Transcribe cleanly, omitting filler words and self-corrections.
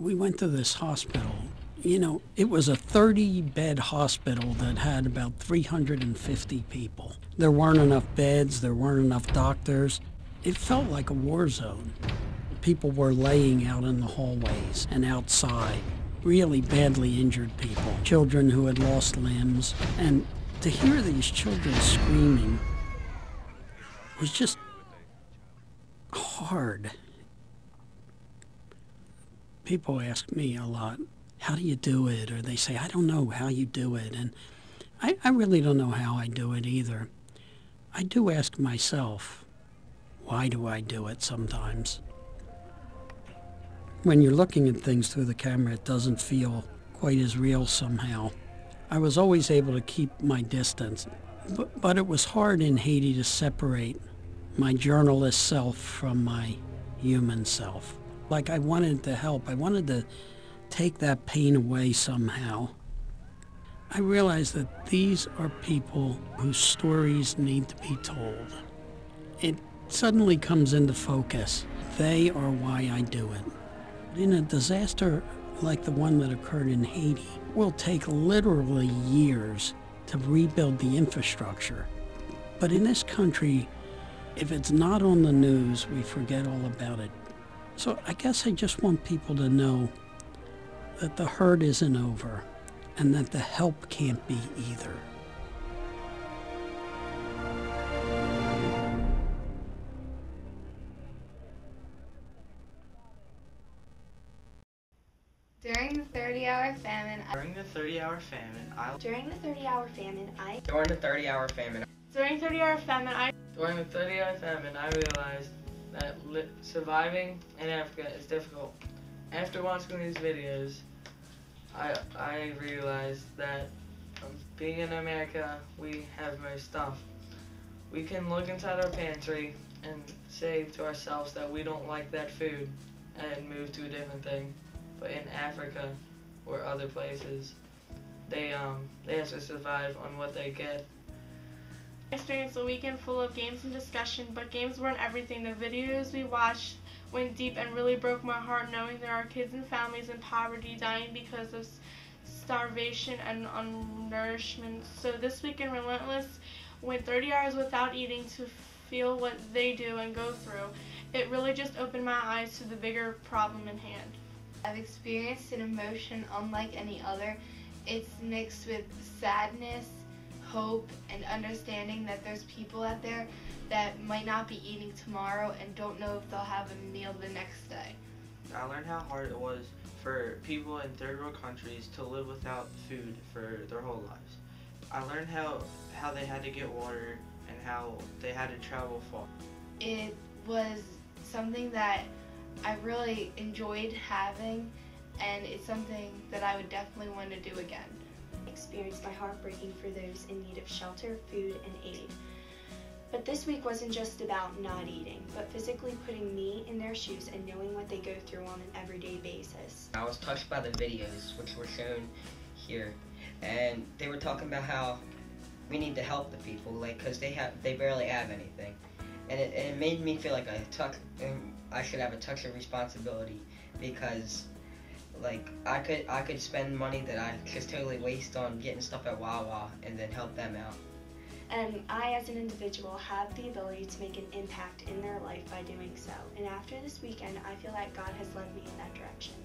We went to this hospital. You know, it was a 30-bed hospital that had about 350 people. There weren't enough beds, there weren't enough doctors. It felt like a war zone. People were laying out in the hallways and outside, really badly injured people, children who had lost limbs. And to hear these children screaming was just hard. People ask me a lot, how do you do it? Or they say, I don't know how you do it. And I really don't know how I do it either. I do ask myself, why do I do it sometimes? When you're looking at things through the camera, it doesn't feel quite as real somehow. I was always able to keep my distance, but it was hard in Haiti to separate my journalist self from my human self. Like, I wanted to help. I wanted to take that pain away somehow. I realized that these are people whose stories need to be told. It suddenly comes into focus. They are why I do it. In a disaster like the one that occurred in Haiti, it will take literally years to rebuild the infrastructure. But in this country, if it's not on the news, we forget all about it. So I guess I just want people to know that the hurt isn't over and that the help can't be either. During the 30-hour famine, During the 30-hour famine, I During the 30-hour famine, During the 30-hour famine, During 30-hour famine, During the 30-hour famine, I realized that surviving in Africa is difficult. After watching these videos, I realized that being in America, we have more stuff. We can look inside our pantry and say to ourselves that we don't like that food and move to a different thing. But in Africa or other places, they have to survive on what they get. I experienced a weekend full of games and discussion, but games weren't everything. The videos we watched went deep and really broke my heart, knowing there are kids and families in poverty dying because of starvation and undernourishment. So this weekend, Relentless went 30 hours without eating to feel what they do and go through. It really just opened my eyes to the bigger problem in hand. I've experienced an emotion unlike any other. It's mixed with sadness, hope, and understanding that there's people out there that might not be eating tomorrow and don't know if they'll have a meal the next day. I learned how hard it was for people in third world countries to live without food for their whole lives. I learned how they had to get water and how they had to travel far. It was something that I really enjoyed having, and it's something that I would definitely want to do again. Experienced my heart breaking for those in need of shelter, food, and aid. But this week wasn't just about not eating, but physically putting me in their shoes and knowing what they go through on an everyday basis. I was touched by the videos which were shown here, and they were talking about how we need to help the people, like, because they barely have anything, and it made me feel like I should have a touch of responsibility, because like I could spend money that I just totally waste on getting stuff at Wawa and then help them out. And I, as an individual, have the ability to make an impact in their life by doing so. And after this weekend, I feel like God has led me in that direction.